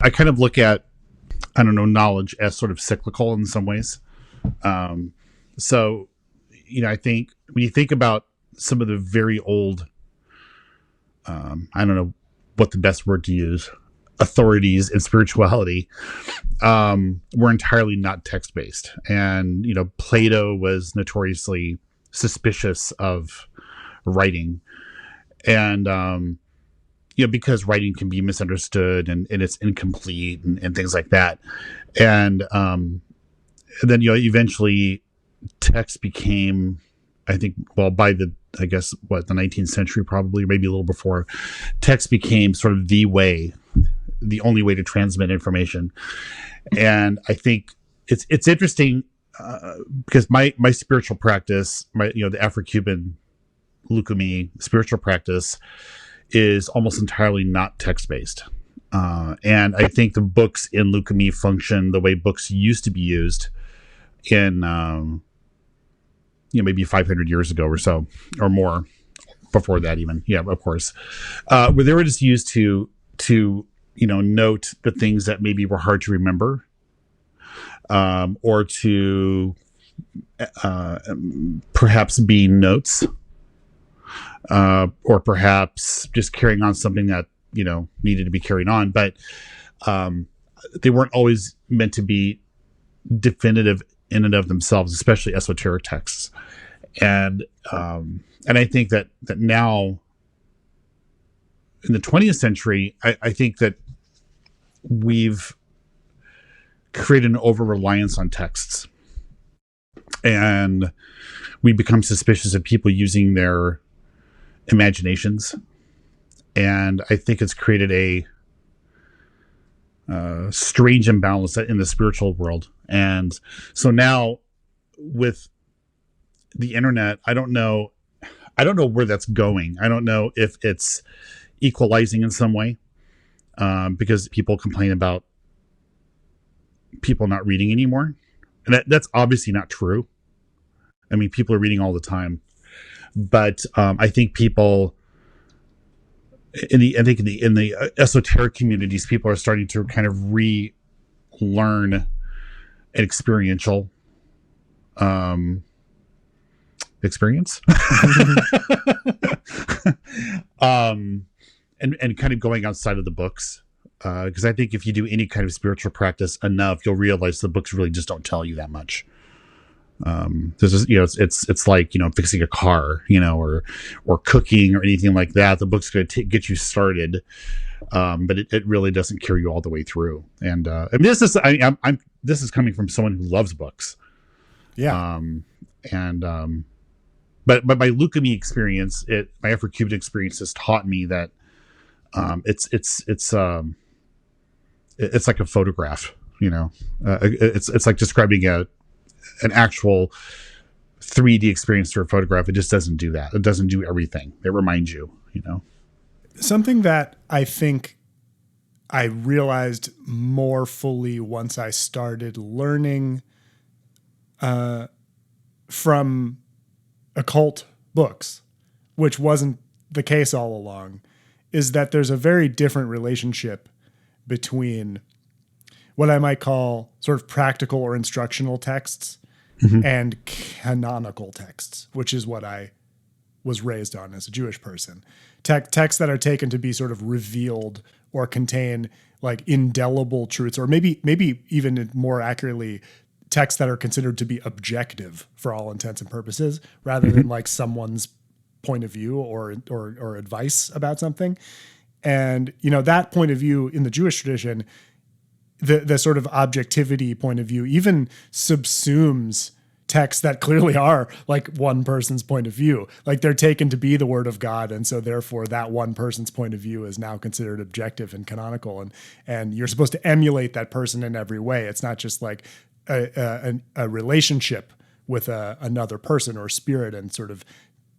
I kind of look at, I don't know, knowledge as sort of cyclical in some ways. Um, so, I think when you think about some of the very old, I don't know what the best word to use, authorities in spirituality, were entirely not text based. And, Plato was notoriously suspicious of writing. And, because writing can be misunderstood and it's incomplete and things like that. And then, eventually text became, I think, well, by the 19th century, probably, maybe a little before, text became sort of the only way to transmit information. And I think it's interesting because my spiritual practice, the Afro-Cuban Lukumi spiritual practice is almost entirely not text-based. And I think the books in Lukumi function the way books used to be used in, maybe 500 years ago or so, or more, before that even. Yeah, of course. Where they were just used to note the things that maybe were hard to remember, or to perhaps be notes, or perhaps just carrying on something that needed to be carried on, but they weren't always meant to be definitive in and of themselves, especially esoteric texts. And I think that now in the 20th century, I think that we've created an over-reliance on texts, and we become suspicious of people using their imaginations. And I think it's created a strange imbalance in the spiritual world. And so now with the internet, I don't know where that's going. I don't know if it's equalizing in some way, because people complain about people not reading anymore. And that's obviously not true. I mean, people are reading all the time. But I think people in the esoteric communities, people are starting to kind of relearn an experiential experience, and kind of going outside of the books, because I think if you do any kind of spiritual practice enough, you'll realize the books really just don't tell you that much. This is, it's like, fixing a car, or cooking or anything like that. The book's going to get you started, but it really doesn't carry you all the way through. And this is this is coming from someone who loves books. Yeah. But my Lukumi experience, my Afro-Cuban experience has taught me that it's like a photograph. It's like describing an actual 3D experience through a photograph. It just doesn't do that. It doesn't do everything. It reminds you, Something that I think I realized more fully once I started learning from occult books, which wasn't the case all along, is that there's a very different relationship between what I might call sort of practical or instructional texts, mm-hmm. and canonical texts, which is what I was raised on as a Jewish person. Texts that are taken to be sort of revealed or contain like indelible truths, or maybe even more accurately, texts that are considered to be objective for all intents and purposes, rather than like someone's point of view or advice about something. And, that point of view in the Jewish tradition, the sort of objectivity point of view even subsumes texts that clearly are like one person's point of view. Like they're taken to be the word of God. And so therefore that one person's point of view is now considered objective and canonical. And you're supposed to emulate that person in every way. It's not just like a relationship with another person or spirit and sort of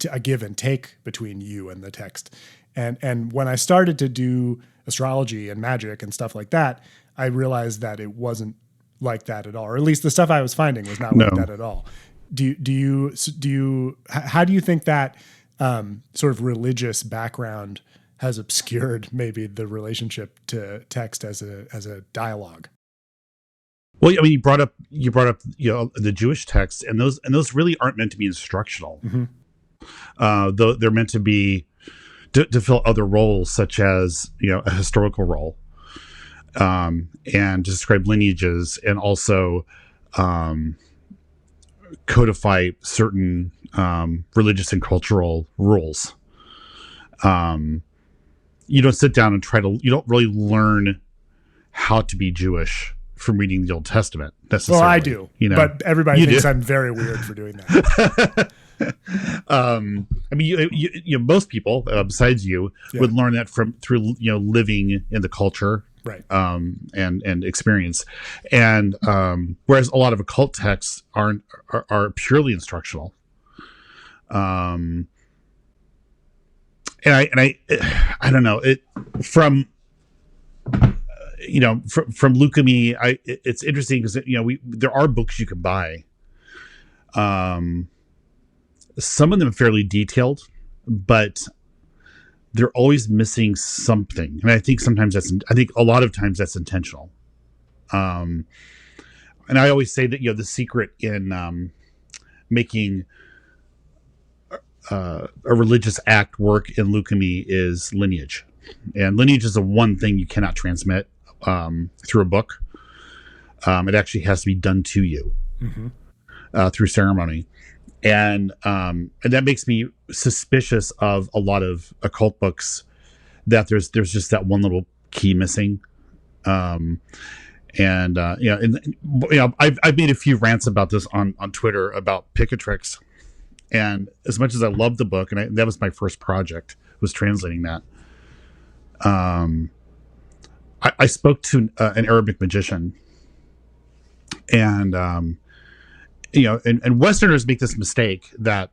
a give and take between you and the text. And when I started to do astrology and magic and stuff like that, I realized that it wasn't like that at all, or at least the stuff I was finding was not like that at all. How do you think that sort of religious background has obscured maybe the relationship to text as a dialogue. Well, I mean, you brought up the Jewish texts, and those really aren't meant to be instructional. Though they're meant to be to fill other roles, such as a historical role, and to describe lineages, and also codify certain religious and cultural rules. You don't sit down and you don't really learn how to be Jewish from reading the Old Testament necessarily. Well, I do, but everybody thinks I'm very weird for doing that. I mean, most people besides you would learn that through living in the culture, right? And experience, and whereas a lot of occult texts are purely instructional. And I don't know it from Lukami. It's interesting because there are books you can buy. Some of them are fairly detailed, but they're always missing something. And I think a lot of times that's intentional. And I always say that, the secret in making a religious act work in Lukami is lineage. And lineage is the one thing you cannot transmit through a book. It actually has to be done to you through ceremony. And that makes me suspicious of a lot of occult books that there's just that one little key missing. I've made a few rants about this on Twitter about Picatrix. And as much as I love the book, and that was my first project, was translating that. I spoke to an Arabic magician, and and Westerners make this mistake that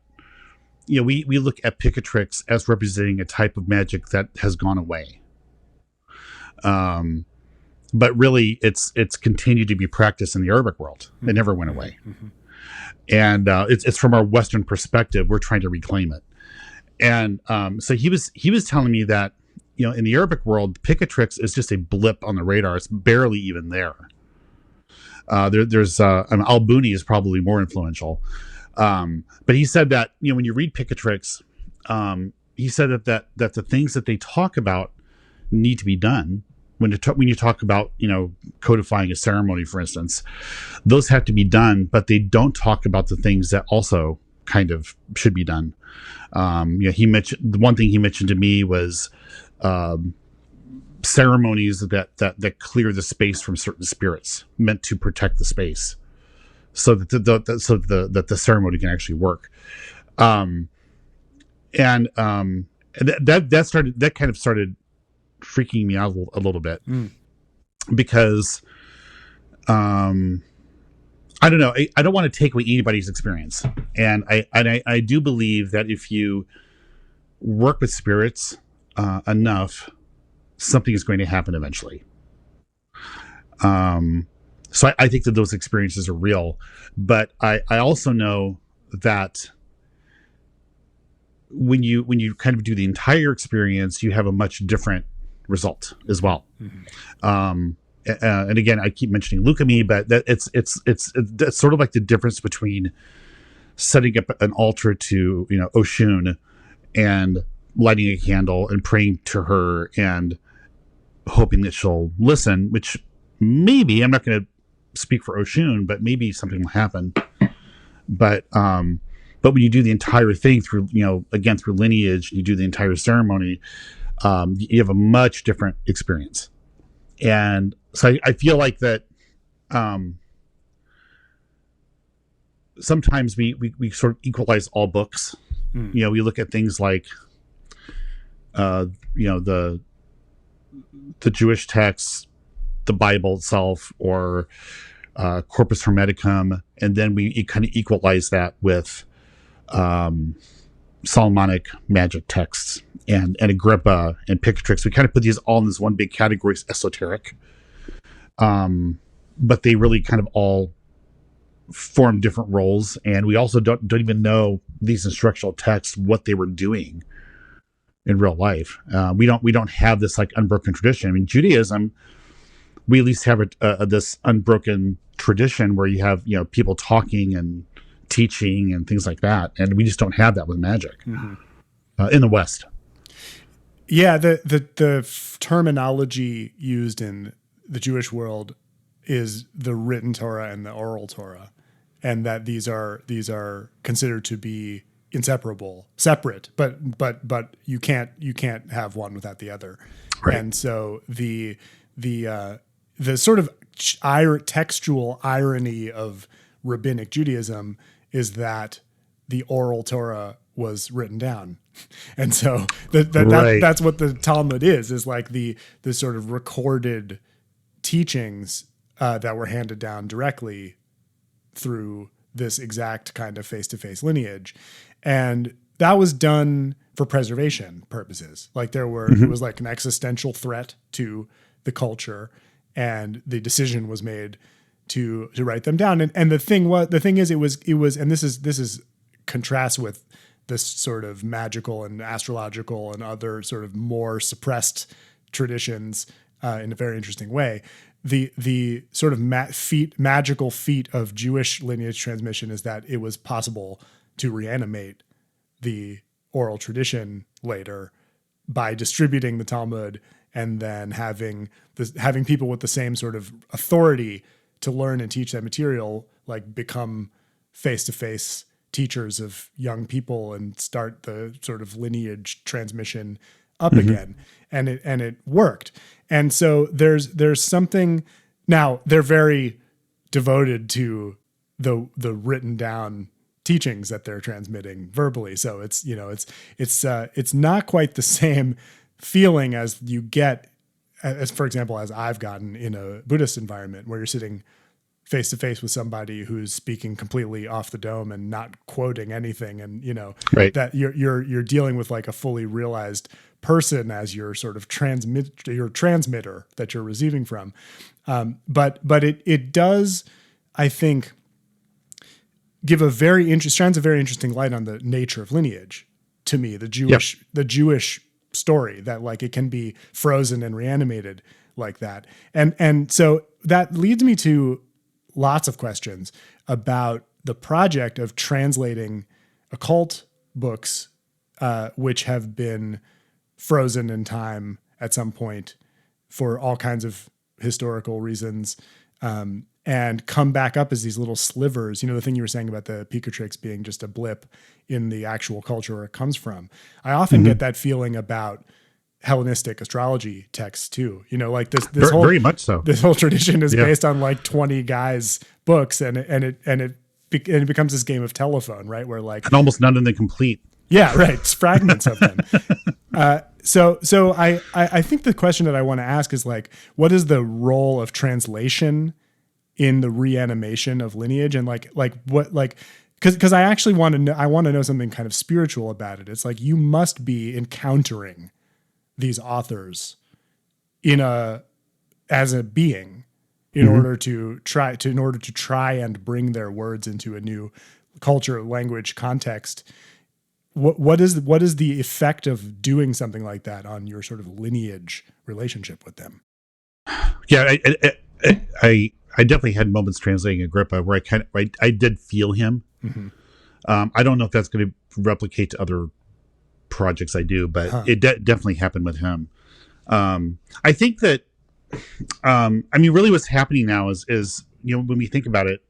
we look at Picatrix as representing a type of magic that has gone away. But really, it's continued to be practiced in the Arabic world. It never went away. And it's from our Western perspective, we're trying to reclaim it. And so he was telling me that in the Arabic world, Picatrix is just a blip on the radar. It's barely even there. There's Al-Buni is probably more influential, but he said that when you read Picatrix, he said that the things that they talk about need to be done. When you talk about codifying a ceremony, for instance, those have to be done, but they don't talk about the things that also kind of should be done. He mentioned the one thing he mentioned to me was ceremonies that clear the space from certain spirits, meant to protect the space, so that the ceremony can actually work. And that kind of started freaking me out a little bit, because I don't know. I don't want to take away anybody's experience, and I do believe that if you work with spirits enough, something is going to happen eventually. So I think that those experiences are real, but I also know that when you kind of do the entire experience, you have a much different result as well. And again, I keep mentioning Lukami, but that it's sort of like the difference between setting up an altar to Oshun and lighting a candle and praying to her and hoping that she'll listen, which maybe, I'm not going to speak for Oshun, but maybe something will happen. But when you do the entire thing through, again, through lineage, you do the entire ceremony, you have a much different experience. And so I feel like that sometimes we sort of equalize all books. We look at things like, the Jewish texts, the Bible itself, or Corpus Hermeticum, and then we kind of equalize that with Solomonic magic texts and Agrippa and Picatrix. We kind of put these all in this one big category, esoteric, but they really kind of all form different roles, and we also don't even know these instructional texts what they were doing in real life. We don't have this like unbroken tradition. I mean, Judaism, we at least have this unbroken tradition where you have, people talking and teaching and things like that, and we just don't have that with magic in the West. Yeah, the terminology used in the Jewish world is the written Torah and the oral Torah, and that these are considered to be inseparable, separate, but you can't have one without the other. Right. And so the sort of textual irony of rabbinic Judaism is that the oral Torah was written down. And so that's what the Talmud is like the sort of recorded teachings that were handed down directly through this exact kind of face-to-face lineage. And that was done for preservation purposes. Like it was like an existential threat to the culture, and the decision was made to write them down. And the thing is, it was, and this is contrasts with this sort of magical and astrological and other sort of more suppressed traditions in a very interesting way. The sort of magical feat of Jewish lineage transmission is that it was possible to reanimate the oral tradition later by distributing the Talmud and then having people with the same sort of authority to learn and teach that material, like become face-to-face teachers of young people and start the sort of lineage transmission up again. And it worked. And so there's something. Now they're very devoted to the written down teachings that they're transmitting verbally. So it's not quite the same feeling as you get, as for example, as I've gotten in a Buddhist environment where you're sitting face to face with somebody who's speaking completely off the dome and not quoting anything, and right. that you're dealing with like a fully realized person as your sort of transmitter that you're receiving from. But it does, I think, shines a very interesting light on the nature of lineage to me, the Jewish story, that like it can be frozen and reanimated like that. And so that leads me to lots of questions about the project of translating occult books, which have been frozen in time at some point for all kinds of historical reasons, and come back up as these little slivers. The thing you were saying about the Picatrix being just a blip in the actual culture where it comes from. I often get that feeling about Hellenistic astrology texts too. Like this whole, very much so. This whole tradition is based on like 20 guys' books, and it becomes this game of telephone, right? Where like, and almost none of them complete. Yeah, right. It's fragments of them. So I think the question that I want to ask is like, what is the role of translation in the reanimation of lineage, and like what, like, because I actually want to know. I want to know something kind of spiritual about it. It's like you must be encountering these authors as a being in order to try and bring their words into a new culture, language, context. What is the effect of doing something like that on your sort of lineage relationship with them? Yeah, I definitely had moments translating Agrippa where I did feel him. I don't know if that's going to replicate to other projects I do, but it definitely happened with him. I think that, really what's happening now is when we think about it,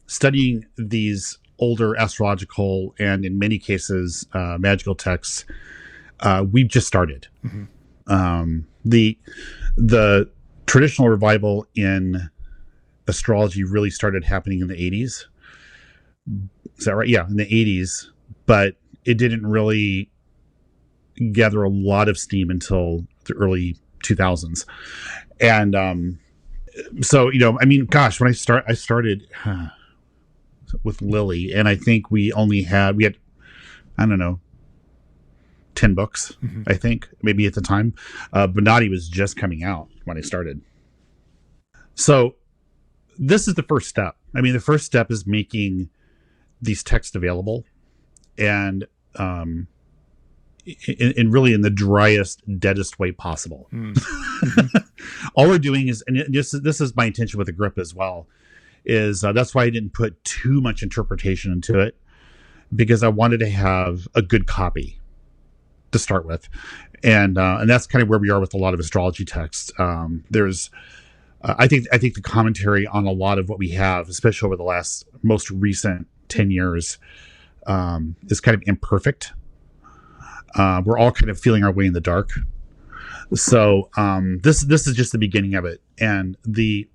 studying these older astrological and in many cases magical texts, we've just started. The traditional revival in astrology really started happening in the 80s. Is that right? Yeah, in the 80s, but it didn't really gather a lot of steam until the early 2000s. And so, gosh, when I started with Lily, and I think we had, I don't know, 10 books, I think, maybe at the time. Bonatti was just coming out when I started. So this is the first step. The first step is making these texts available. And in really in the driest, deadest way possible. All we're doing is, and this is my intention with Agrippa as well, is that's why I didn't put too much interpretation into it, because I wanted to have a good copy to start with, and that's kind of where we are with a lot of astrology texts. There's I think the commentary on a lot of what we have, especially over the most recent 10 years, is kind of imperfect. We're all kind of feeling our way in the dark. So this is just the beginning of it, and the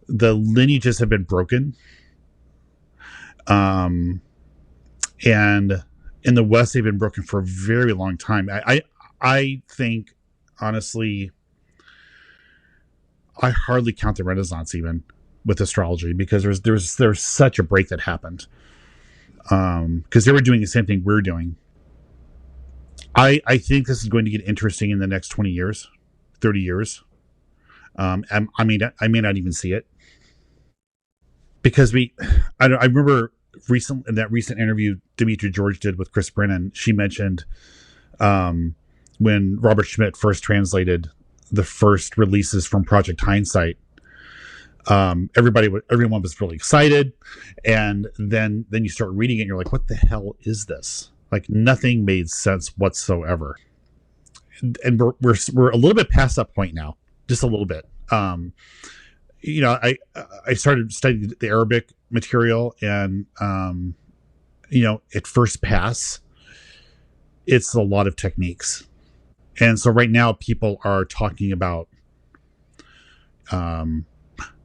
lineages have been broken. And in the West, they've been broken for a very long time. I think, honestly, I hardly count the Renaissance even with astrology, because there's such a break that happened. Because they were doing the same thing we're doing. I think this is going to get interesting in the next 20 years, 30 years. I may not even see it, because I remember in that recent interview Demetri George did with Chris Brennan, she mentioned when Robert Schmidt first translated the first releases from Project Hindsight, everyone was really excited, and then you start reading it and you're like, what the hell is this? Like, nothing made sense whatsoever. And we're a little bit past that point now, just a little bit. I started studying the Arabic material, and at first pass, it's a lot of techniques. And so right now people are talking about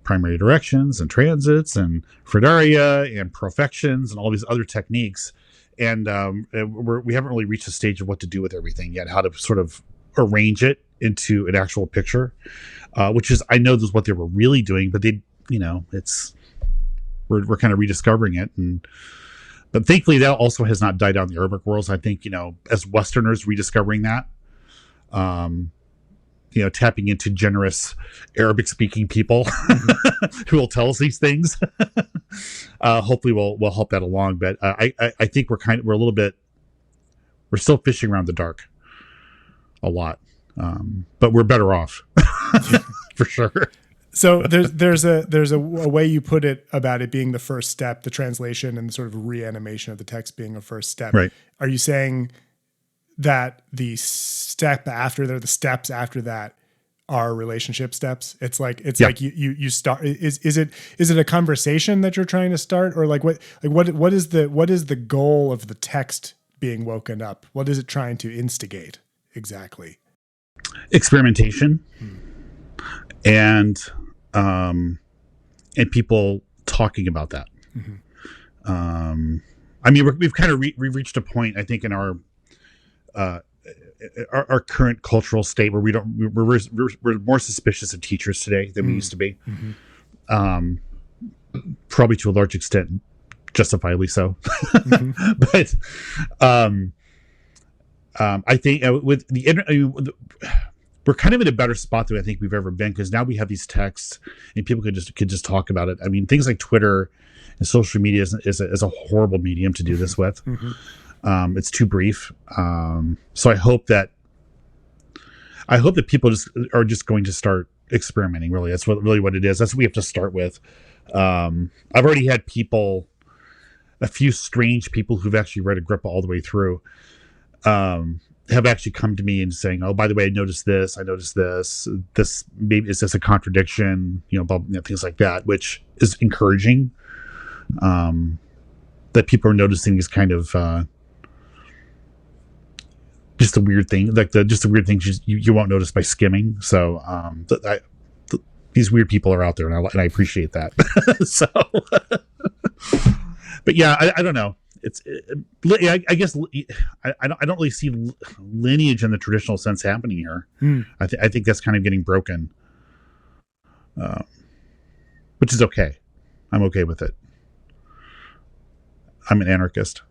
primary directions and transits and Fradaria and profections and all these other techniques. And we haven't really reached the stage of what to do with everything yet, how to sort of arrange it into an actual picture, which is, I know this is what they were really doing, but we're kind of rediscovering it. But thankfully that also has not died out in the Arabic worlds. I think, as Westerners rediscovering that, tapping into generous Arabic speaking people who will tell us these things, hopefully will help that along. But I think we're still fishing around the dark a lot, but we're better off for sure. So there's a way you put it about it being the first step, the translation and the sort of reanimation of the text being a first step. Right. Are you saying that the steps after that are relationship steps? It's like you start. Is it a conversation that you're trying to start, or what is the goal of the text being woken up? What is it trying to instigate exactly? Experimentation, and people talking about that. We've kind of reached a point, I think, in our current cultural state where we're more suspicious of teachers today than we used to be. Probably to a large extent, justifiably so. But I think with the internet, we're kind of in a better spot than I think we've ever been, because now we have these texts and people could just talk about it. I mean, things like Twitter and social media is a horrible medium to do this with. It's too brief. So I hope that people are just going to start experimenting. Really, that's what it is. That's what we have to start with. I've already had a few strange people who've actually read Agrippa all the way through, have actually come to me and saying, "Oh, by the way, I noticed this. This maybe is this a contradiction?" Things like that, which is encouraging. That people are noticing these kind of just a weird thing, just the weird things you won't notice by skimming. So these weird people are out there, and I appreciate that. So, but yeah, I don't know. I guess I don't really see lineage in the traditional sense happening here. I think that's kind of getting broken, which is okay. I'm okay with it. I'm an anarchist.